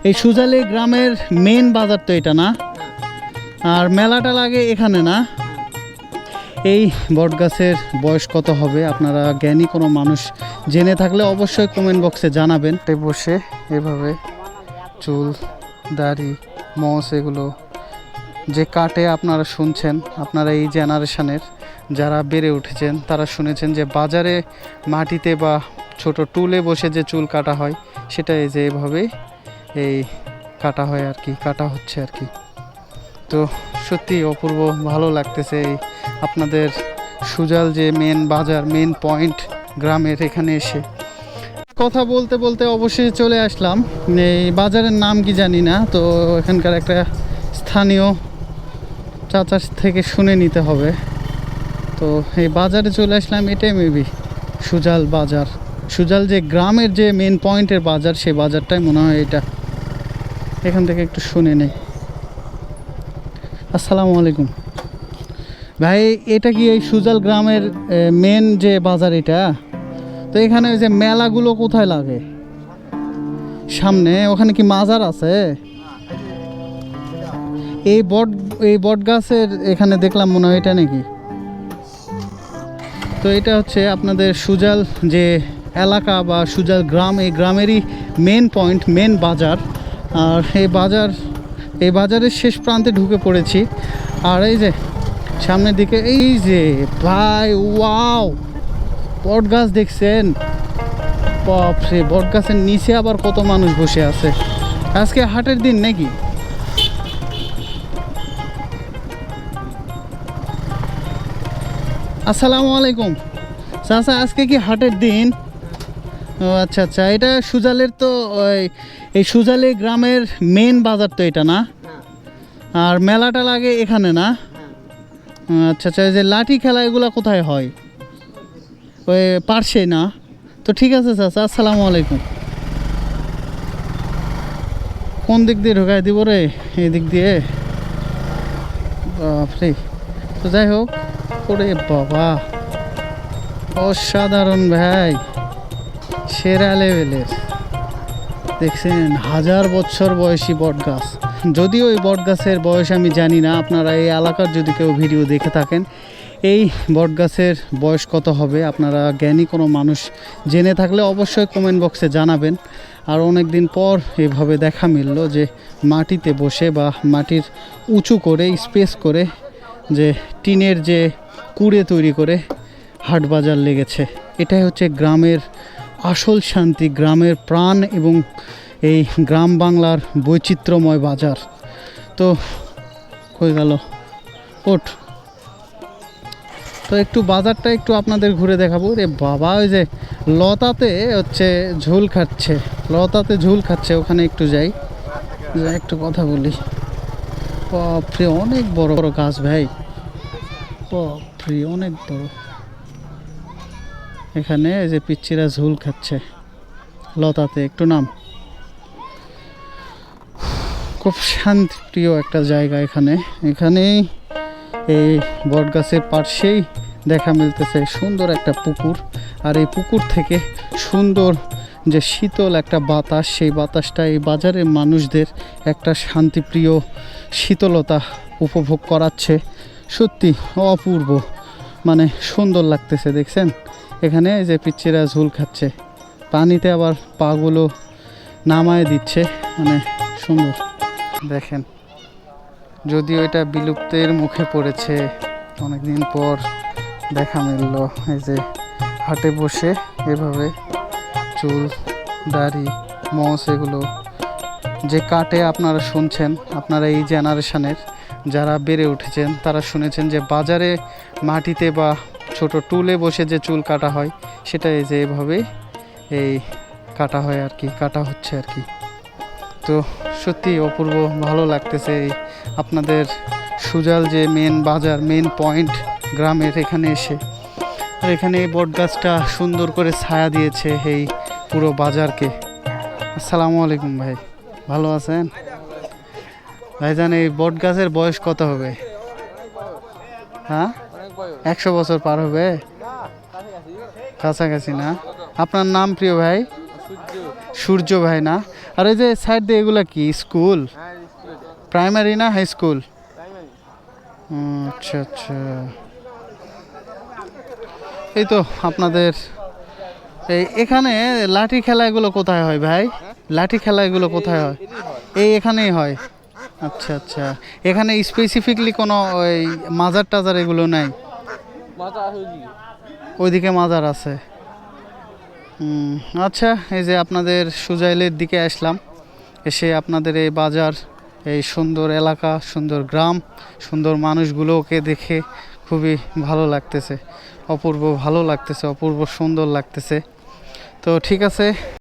এই সুজালি গ্রামের মেন বাজার তো এটা না, আর মেলাটা লাগে এখানে না। এই বটগাছের বয়স কত হবে আপনারা জ্ঞানী কোনো মানুষ জেনে থাকলে অবশ্যই কমেন্ট বক্সে জানাবেন। বসে এভাবে চুল দাড়ি মোষ এগুলো যে কাটে আপনারা শুনছেন, আপনারা এই জেনারেশনের যারা বেড়ে উঠেছেন তারা শুনেছেন যে বাজারে মাটিতে বা ছোট টুলে বসে যে চুল কাটা হয় সেটা এই যে এভাবে এই কাটা হয় আর কি, কাটা হচ্ছে আর কি। তো সত্যি অপূর্ব ভালো লাগতেছে এই আপনাদের সুজাল যে মেন বাজার মেন পয়েন্ট গ্রামের এখানে এসে কথা বলতে বলতে অবশেষে চলে আসলাম। এই বাজারের নাম কি জানি না, তো এখানকার একটা স্থানীয় চাচার থেকে শুনে নিতে হবে। তো এই বাজারে চলে আসলাম, এটাই মেবি সুজাল বাজার। সুজাল যে গ্রামের যে মেন পয়েন্টের বাজার সেই বাজারটাই মনে হয় এটা। এখান থেকে একটু শুনে নেই। আসসালামু আলাইকুম ভাই, এটা কি এই সুজাল গ্রামের মেন যে বাজার এটা? তো এখানে ওই যে মেলাগুলো কোথায় লাগে? সামনে ওখানে কি মাজার আছে? এই বট গাছের এখানে দেখলাম মনে হয় এটা নাকি। তো এটা হচ্ছে আপনাদের সুজাল যে এলাকা বা সুজাল গ্রাম, এই গ্রামেরই মেন পয়েন্ট মেন বাজার। আর এই বাজারের শেষ প্রান্তে ঢুকে পড়েছি। আর এই যে সামনের দিকে এই যে ভাই ওয়াও বট গাছ দেখছেন? বাপরে, বট গাছের নিচে আবার কত মানুষ বসে আছে। আজকে হাটের দিন নাকি? আসসালামু আলাইকুম চাচা, আজকে কি হাটের দিন? ও আচ্ছা আচ্ছা, এটা সুজালের তো এই সুজালি গ্রামের মেন বাজার তো এটা না, আর মেলাটা লাগে এখানে না? আচ্ছা আচ্ছা, এই যে লাঠি খেলা এগুলো কোথায় হয়? ওই পার্শ্বে না? তো ঠিক আছে চাচা, আসসালামু আলাইকুম। কোন দিক দিয়ে ঢোকায় দিব রে? এই দিক দিয়ে? বাপরে। তো যাই হোক, ওরে বাবা অসাধারণ ভাই, সেরা লেভেলের। দেখছেন 1000 বছর বয়সী বট গাছ। যদিও এই বট গাছের বয়স আমি জানি না, আপনারা এই এলাকার যদি কেউ ভিডিও দেখে থাকেন এই বট গাছের বয়স কত হবে আপনারা জ্ঞানী কোনো মানুষ জেনে থাকলে অবশ্যই কমেন্ট বক্সে জানাবেন। আর অনেক দিন পর এভাবে দেখা মিলল যে মাটিতে বসে বা মাটির উঁচু করে স্পেস করে যে টিনের যে কুড়ে তৈরি করে হাট বাজার লেগেছে। এটাই হচ্ছে গ্রামের আসল শান্তি, গ্রামের প্রাণ এবং এই গ্রাম বাংলার বৈচিত্র্যময় বাজার। তো কই গেল ওঠ। তো একটু বাজারটা একটু আপনাদের ঘুরে দেখাবো। রে বাবা, ওই যে লতাতে হচ্ছে ঝোল খাচ্ছে, লতাতে ঝোল খাচ্ছে, ওখানে একটু যাই, একটু কথা বলি। বাপরে অনেক বড় বড় গাছ ভাই, বাপরে অনেক বড়। এখানে এই যে পিচ্চিরা ঝোল খাচ্ছে লতাতে, একটু নাম। খুব শান্তিপ্রিয় একটা জায়গা এখানে। এখানেই এই বট গাছের পাশেই দেখা মিলতেছে সুন্দর একটা পুকুর। আর এই পুকুর থেকে সুন্দর যে শীতল একটা বাতাস, সেই বাতাসটা এই বাজারের মানুষদের একটা শান্তিপ্রিয় শীতলতা উপভোগ করাচ্ছে। সত্যি অপূর্ব, মানে সুন্দর লাগতেছে। দেখছেন এখানে যে পিচ্চিরা ঝুল খাচ্ছে, পানিতে আবার পাগুলো নামায় দিচ্ছে, মানে সুন্দর। দেখেন যদিও এটা বিলুপ্তের মুখে পড়েছে, অনেকদিন পর দেখা মিলল। এই যে হাটে বসে এভাবে চুল দাড়ি মোষ এগুলো যে কাটে আপনারা শুনছেন, আপনারা এই জেনারেশনের যারা বেড়ে উঠেছেন তারা শুনেছেন যে বাজারে মাটিতে বা ছোট টুলে বসে যে চুল কাটা হয় সেটা এই যে এভাবে এই কাটা হয় আর কি, কাটা হচ্ছে আর কি। তো সত্যি অপূর্ব ভালো লাগতেছে এই আপনাদের সুজাল যে মেন বাজার মেন পয়েন্ট গ্রামের এখানে এসে। আর এখানে এই বট গাছটা সুন্দর করে ছায়া দিয়েছে এই পুরো বাজারকে। আসসালামু আলাইকুম ভাই, ভালো আছেন ভাইজান? এই বট গাছের বয়স কত হবে? হ্যাঁ 100 বছর পার হবে, কাছাকাছি না? আপনার নাম প্রিয় ভাই? সূর্য ভাই না? আর এই যে সাইড দিয়ে এগুলা কি স্কুল? প্রাইমারি না হাই স্কুল? আচ্ছা আচ্ছা। এই তো আপনাদের এখানে লাঠি খেলা এগুলো কোথায় হয় ভাই? লাঠি খেলা এগুলো কোথায় হয়? এখানেই হয়। আচ্ছা আচ্ছা। এখানে স্পেসিফিকলি কোনো ওই মাজার টাজার এগুলো নাই? ওইদিকে মাজার আছে। আচ্ছা, এই যে আপনাদের সুজাইলের দিকে আসলাম, এসে আপনাদের এই বাজার, এই সুন্দর এলাকা, সুন্দর গ্রাম, সুন্দর মানুষগুলোকে দেখে খুবই ভালো লাগতেছে, অপূর্ব ভালো লাগতেছে, অপূর্ব সুন্দর লাগতেছে। তো ঠিক আছে।